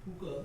뭐가?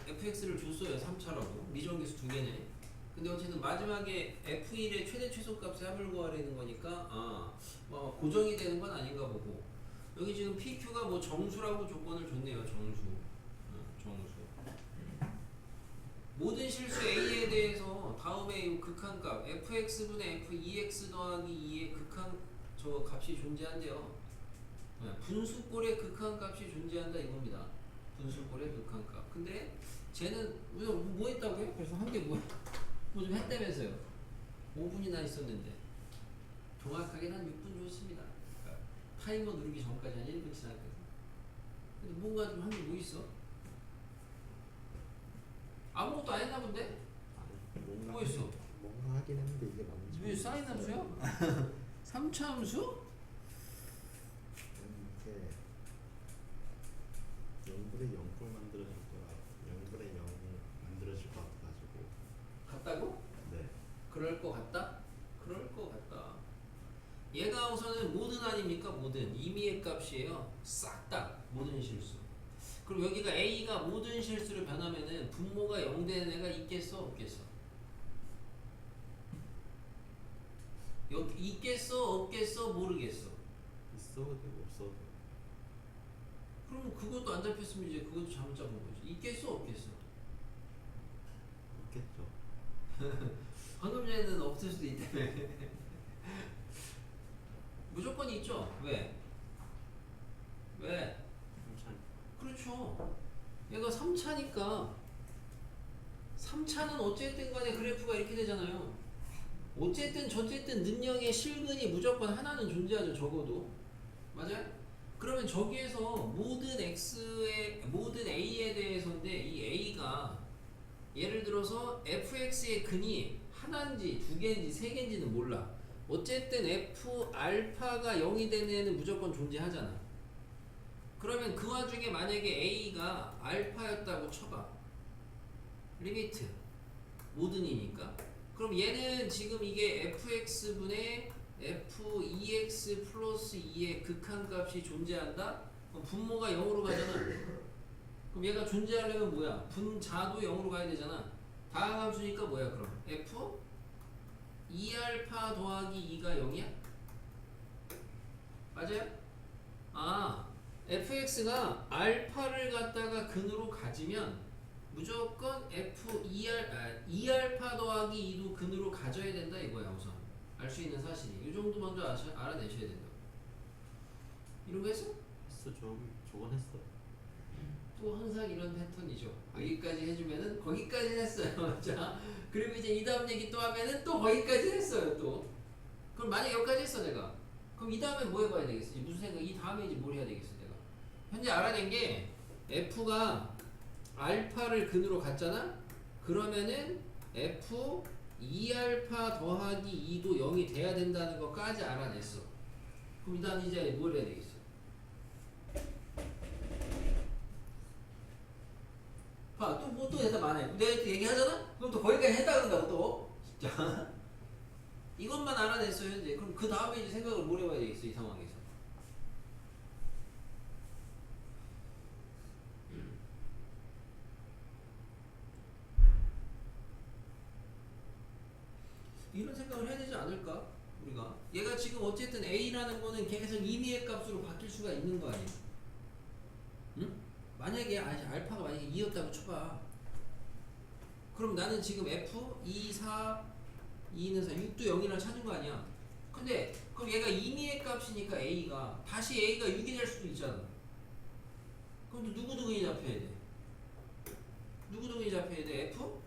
fx를 줬어요. 3차라고. 미정계수 두 개네. 근데 어쨌든 마지막에 f1의 최대 최소값의 합을 구하라는 거니까 고정이 되는 건 아닌가 보고 여기 지금 PQ가 뭐 정수라고 조건을 줬네요. 정수. 모든 실수 A에 대해서 다음에 이 극한값 fx분의 f2x 더하기 2의 극한 저 값이 존재한대요. 분수꼴의 극한값이 존재한다 이겁니다. 분수꼴의 극한값. 근데 쟤는 뭐 했다고요? 그래서 한 게 뭐 좀 했다면서요. 5분이나 있었는데 정확하게 한 6분 줬습니다. 그러니까 타이머 누르기 전까지 한 1분 지나거든. 근데 뭔가 좀 한 게 뭐 있어? 아무것도 안 했나 본데? 뭐 있어? 뭔가 하긴 했는데 이게 맞는지 왜 사인 함수야? 3차 함수? 이게 0분의 0꼴 만들어질 거라 0분의 0 만들어질 것 같아가지고. 같다고? 네. 그럴 것 같다? 그럴 것 같다. 얘가 우선은 모든 아닙니까? 모든 임의의 값이에요. 싹 다 모든 실수. 그럼 여기가 A가 모든 실수로 변하면은 분모가 0 되는 애가 있겠어? 없겠어? 여기 있겠어? 없겠어? 모르겠어. 있어도 되고 없어도 되고. 그럼 그것도 안 잡혔으면 이제 그것도 잘못 잡은 거지. 있겠어? 없겠어? 있겠죠. 방금 전에는 없을 수도 있다며. 무조건 있죠? 왜? 왜? 그렇죠. 얘가 3차니까 3차는 어쨌든 간에 그래프가 이렇게 되잖아요. 어쨌든 저쨌든 능력의 실근이 무조건 하나는 존재하죠. 적어도. 맞아요? 그러면 저기에서 모든 A에 대해서인데 이 A가 예를 들어서 fx의 근이 하나인지 두 개인지 세 개인지는 몰라. 어쨌든 f 알파가 0이 되는 애는 무조건 존재하잖아. 그러면 그 와중에 만약에 A가 알파였다고 쳐봐. 리미트 모든이니까. 그럼 얘는 지금 이게 fx분의 f2x 플러스 2의 극한값이 존재한다? 그럼 분모가 0으로 가잖아. 그럼 얘가 존재하려면 뭐야? 분자도 0으로 가야 되잖아. 다항 함수니까 뭐야 그럼? f 2알파 더하기 2가 0이야? 맞아요? fx가 알파를 갖다가 근으로 가지면 무조건 2알파 더하기 2도 근으로 가져야 된다 이거야 우선. 알 수 있는 사실이. 이 정도 먼저 알아내셔야 된다. 이런 거 했어? 했어. 저건 했어. 또 항상 이런 패턴이죠. 여기까지 해주면은 거기까지 했어요. 자, 그리고 이제 이 다음 얘기 또 하면은 또 거기까지 했어요. 또. 그럼 만약 여기까지 했어 내가. 그럼 이 다음에 뭐 해봐야 되겠어? 무슨 생각? 이 다음에 이제 뭘 해야 되겠어 내가? 현재 알아낸 게 f가 알파를 근으로 갔잖아? 그러면은 f 2알파 더하기 2도 0이 돼야 된다는 것까지 알아냈어. 그럼 이 다음 이제 뭘 해야 되겠어? 봐, 또 대답 안 해. 내가 얘기하잖아? 그럼 또 거기까지 했다 그런다고 또. 진짜. 이것만 알아냈어요, 현재. 그럼 그 다음에 이제 생각을 뭘 해봐야 되겠어, 이 상황에서. 이런 생각을 해야 되지 않을까? 우리가. 얘가 지금 어쨌든 A라는 거는 계속 임의의 값으로 바뀔 수가 있는 거 아니야? 응? 만약에, 알파가 만약에 2였다고 쳐봐. 그럼 나는 지금 F, 2, 4, 2는 4, 6도 0이라 찾은 거 아니야? 근데, 그럼 얘가 임의의 값이니까 A가, 다시 A가 6이 될 수도 있잖아. 그럼 또 누구 등이 잡혀야 돼? 누구 등이 잡혀야 돼? F?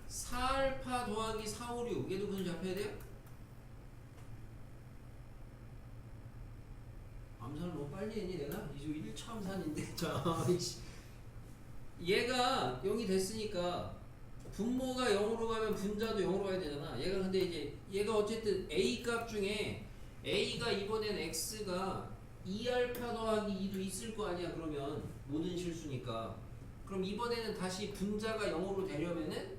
4알파 더하기 4, 5, 6 얘도 그냥 잡혀야 돼요? 암산을 너무 빨리 했니 내가? 이제 1차 암산인데 자 얘가 0이 됐으니까 분모가 0으로 가면 분자도 0으로 가야 되잖아. 얘가 근데 이제 얘가 어쨌든 A 값 중에 A가 이번엔 X가 2알파 더하기 2도 있을 거 아니야. 그러면 모든 실수니까 그럼 이번에는 다시 분자가 0으로 되려면은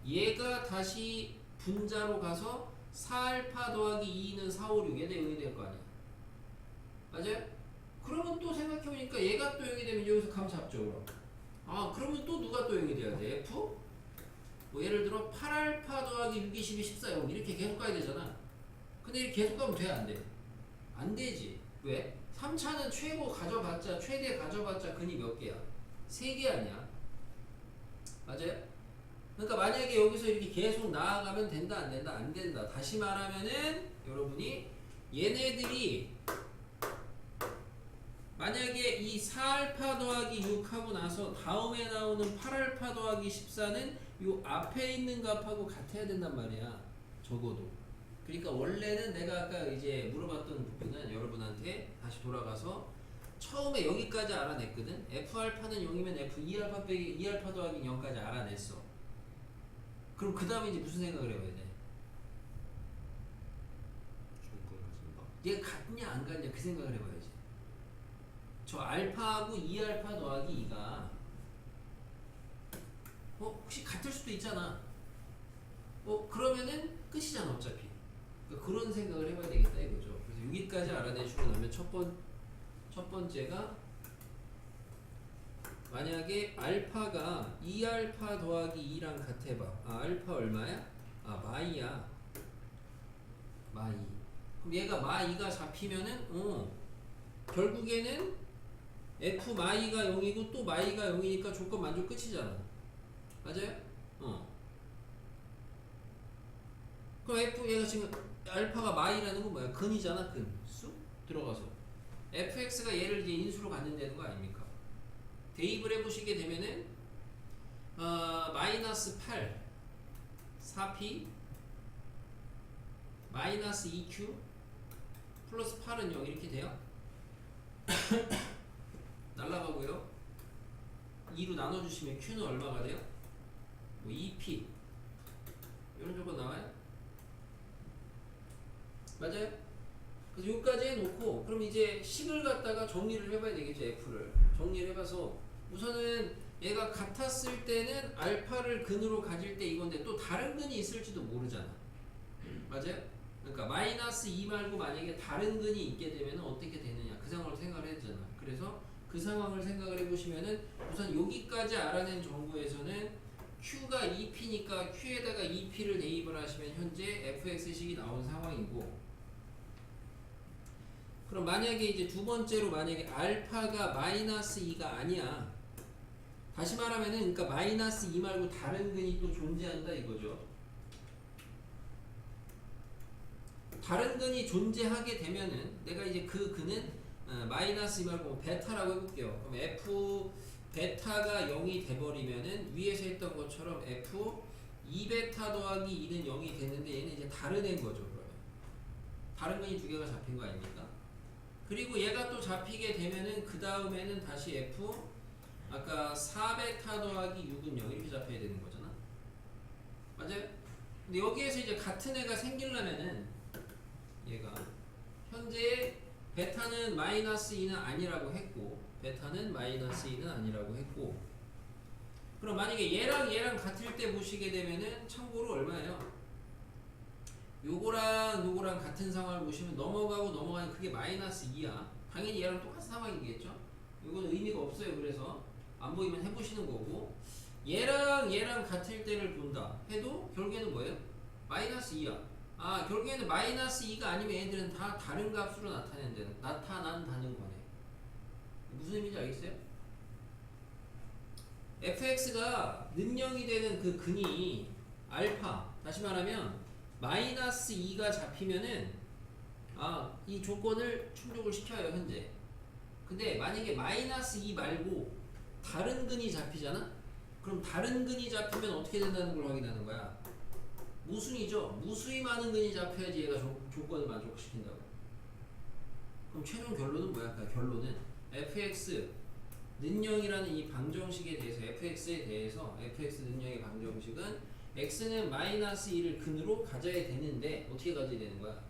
얘가 다시 분자로 가서 4알파 더하기 2는 4, 5, 6에 대응이 될 거 아니야. 맞아요? 그러면 또 생각해보니까 얘가 또 0이 되면 여기서 감 잡죠. 그럼 그러면 또 누가 또 0이 돼야 돼? F? 뭐 예를 들어 8알파 더하기 6, 22, 14, 0 이렇게 계속 가야 되잖아. 근데 이렇게 계속 가면 돼? 안 돼? 안 되지. 왜? 3차는 최고 가져봤자 최대 가져봤자 근이 몇 개야? 3개 아니야. 맞아요? 그러니까 만약에 여기서 이렇게 계속 나아가면 된다 안 된다? 안 된다. 다시 말하면은 여러분이 얘네들이 만약에 이 4알파 더하기 6 하고 나서 다음에 나오는 8알파 더하기 14는 요 앞에 있는 값하고 같아야 된단 말이야. 적어도. 그러니까 원래는 내가 아까 이제 물어봤던 부분은 여러분한테 다시 돌아가서 처음에 여기까지 알아냈거든. F알파는 0이면 F 2알파 빼기 2알파 더하기 0까지 알아냈어. 그럼 그 다음에 이제 무슨 생각을 해봐야 돼? 조건 가진다. 얘가 같냐 안 같냐 그 생각을 해봐야지. 저 알파하고 2알파 더하기 2가 혹시 같을 수도 있잖아. 그러면은 끝이잖아 어차피. 그러니까 그런 생각을 해봐야 되겠다 이거죠. 그래서 여기까지 알아내주고 나면 첫 번째가 만약에 알파가 2알파 더하기 2랑 같아봐. 알파 얼마야? 마이야. 마이. 그럼 얘가 마이가 잡히면은 결국에는 F 마이가 0이고 또 마이가 0이니까 조건 만족 끝이잖아. 맞아요? 그럼 F 얘가 지금 알파가 마이라는 건 뭐야? 근이잖아. 근. 쑥 들어가서 fx가 얘를 이제 인수로 갖는다는 거 아닙니까? 대입을 해보시게 되면은 마이너스 8 4p 마이너스 2q 플러스 8은 0 이렇게 돼요. 날라가고요. 2로 나눠주시면 q는 얼마가 돼요? 뭐 2p 이런 조건 나와요? 맞아요? 그래서 여기까지 해놓고 그럼 이제 식을 갖다가 정리를 해봐야 되겠죠. f를 정리를 해봐서 우선은 얘가 같았을 때는 알파를 근으로 가질 때 이건데 또 다른 근이 있을지도 모르잖아. 맞아요? 그러니까 마이너스 2 말고 만약에 다른 근이 있게 되면 어떻게 되느냐 그 상황을 생각을 해야 되잖아. 그래서 그 상황을 생각을 해보시면은 우선 여기까지 알아낸 정보에서는 Q가 2P니까 Q에다가 2P를 대입을 하시면 현재 fx식이 나온 상황이고, 그럼 만약에 이제 두 번째로 만약에 알파가 마이너스 2가 아니야. 다시 말하면은 그러니까 마이너스 2 말고 다른 근이 또 존재한다 이거죠. 다른 근이 존재하게 되면은 내가 이제 그 근은 마이너스 2 말고 베타라고 해볼게요. 그럼 f 베타가 0이 돼버리면은 위에서 했던 것처럼 f 2베타 더하기 2는 0이 되는데 얘는 이제 다른 애인 거죠. 그러면 다른 근이 두 개가 잡힌 거 아닙니까? 그리고 얘가 또 잡히게 되면은 그 다음에는 다시 f 아까 4베타 더하기 6은 0 이렇게 잡혀야 되는 거잖아. 맞아요? 근데 여기에서 이제 같은 애가 생기려면은 얘가 현재 베타는 마이너스 2는 아니라고 했고 베타는 마이너스 2는 아니라고 했고, 그럼 만약에 얘랑 같을 때 보시게 되면은 참고로 얼마예요? 요거랑 같은 상황을 보시면 넘어가는 그게 마이너스 2야. 당연히 얘랑 똑같은 상황이겠죠? 이건 의미가 없어요. 그래서 안 보이면 해보시는 거고, 얘랑 같을 때를 본다 해도 결국에는 뭐예요? 마이너스 2야. 결국에는 마이너스 2가 아니면 얘들은 다 다른 값으로 나타난다는 거네. 무슨 의미인지 알겠어요? fx가 능령이 되는 그 근이 알파, 다시 말하면 마이너스 2가 잡히면은 이 조건을 충족을 시켜요 현재. 근데 만약에 마이너스 2 말고 다른 근이 잡히잖아? 그럼 다른 근이 잡히면 어떻게 된다는 걸 확인하는 거야. 무수이죠. 무수히 많은 근이 잡혀야지 얘가 조건을 만족시킨다고. 그럼 최종 결론은 뭐야? 결론은 fx 능령이라는 이 방정식에 대해서 fx에 대해서 fx 능령의 방정식은 x는 마이너스 2를 근으로 가져야 되는데 어떻게 가져야 되는 거야?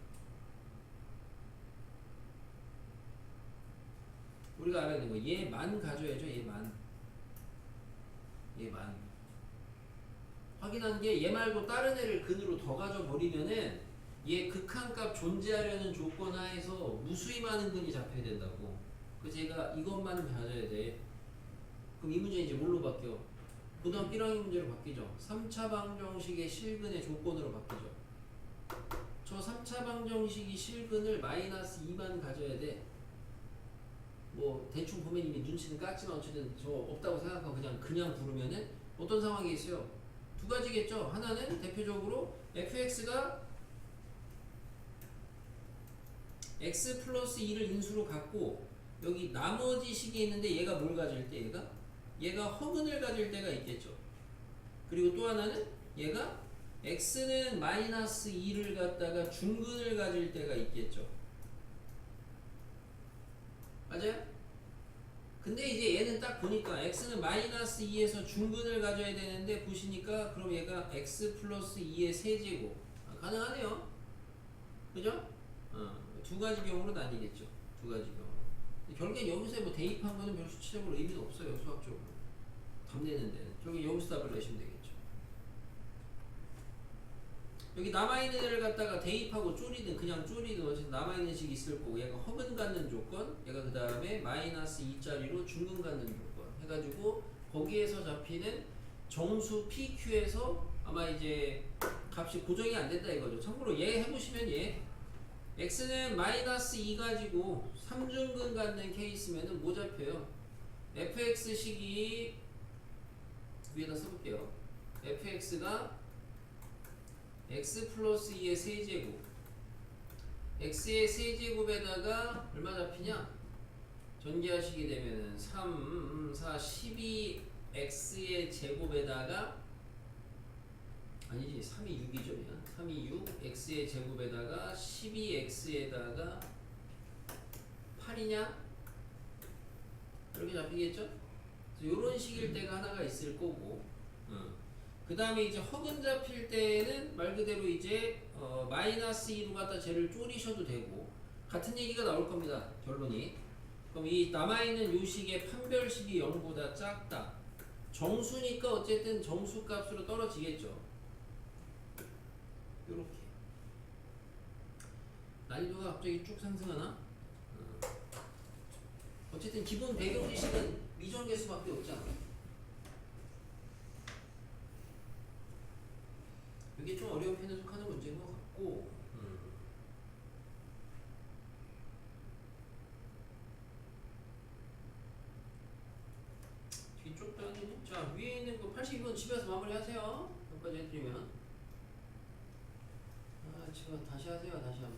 우리가 알아야 되는 거 얘만 가져야죠. 얘만 확인한 게 얘 말고 다른 애를 근으로 더 가져버리면은 얘 극한값 존재하려는 조건 하에서 무수히 많은 근이 잡혀야 된다고. 그래서 얘가 이것만 가져야 돼. 그럼 이 문제 이제 뭘로 바뀌어? 고등학교 1학년 문제로 바뀌죠. 3차 방정식의 실근의 조건으로 바뀌죠. 저 3차 방정식이 실근을 마이너스 2만 가져야 돼. 뭐 대충 보면 이미 눈치는 깠지만 어쨌든 저 없다고 생각하고 그냥 부르면은 어떤 상황이 있어요? 두 가지겠죠. 하나는 대표적으로 fx가 x 플러스 2를 인수로 갖고 여기 나머지 식이 있는데 얘가 뭘 가질 때 얘가 허근을 가질 때가 있겠죠. 그리고 또 하나는 얘가 x는 마이너스 2를 갖다가 중근을 가질 때가 있겠죠. 맞아요? 근데 이제 얘는 딱 보니까 x는 마이너스 2에서 중근을 가져야 되는데 보시니까 그럼 얘가 x 플러스 2의 세제곱 가능하네요. 그죠? 두 가지 경우로 나뉘겠죠. 두 가지 경우. 결국엔 여기서 뭐 대입한 거는 별 수치적으로 의미도 없어요. 수학적으로. 답 내는 데는. 결국 여기서 답을 내시면 되겠죠. 여기 남아있는 애를 갖다가 대입하고 쪼리든 그냥 쪼리든 어쨌든 남아있는 식이 있을 거고 얘가 허근 갖는 조건 얘가 그 다음에 마이너스 2짜리로 중근 갖는 조건 해가지고 거기에서 잡히는 정수 PQ에서 아마 이제 값이 고정이 안 된다 이거죠. 참고로 얘 해보시면 얘 x는 마이너스 2 가지고 3중근 갖는 케이스면은 뭐 잡혀요? fx식이 위에다 써볼게요. fx가 x 플러스 2의 세제곱 x의 세제곱에다가 얼마 잡히냐? 전개하시게 되면은 3, 4, 12 x의 제곱에다가 아니지 3이 6이죠 그냥 3이 6 x의 제곱에다가 12x에다가 8이냐? 이렇게 잡히겠죠? 이런 식일 때가 하나가 있을 거고 그 다음에 이제 허근 잡힐 때는 말 그대로 이제 마이너스 2로 갖다 쟤를 쪼리셔도 되고 같은 얘기가 나올 겁니다. 결론이. 그럼 이 남아있는 요식의 판별식이 0보다 작다. 정수니까 어쨌든 정수값으로 떨어지겠죠. 요렇게 난이도가 갑자기 쭉 상승하나? 어쨌든 기본 배경 지식은 미정계수밖에 없잖아. 이게 좀 어려운 편에 속하는 문제인 것 같고 뒤쪽도 아니네. 자 위에 있는 거 82번 집에서 마무리 하세요. 여기까지 해드리면 제가 다시 하세요. 다시 하면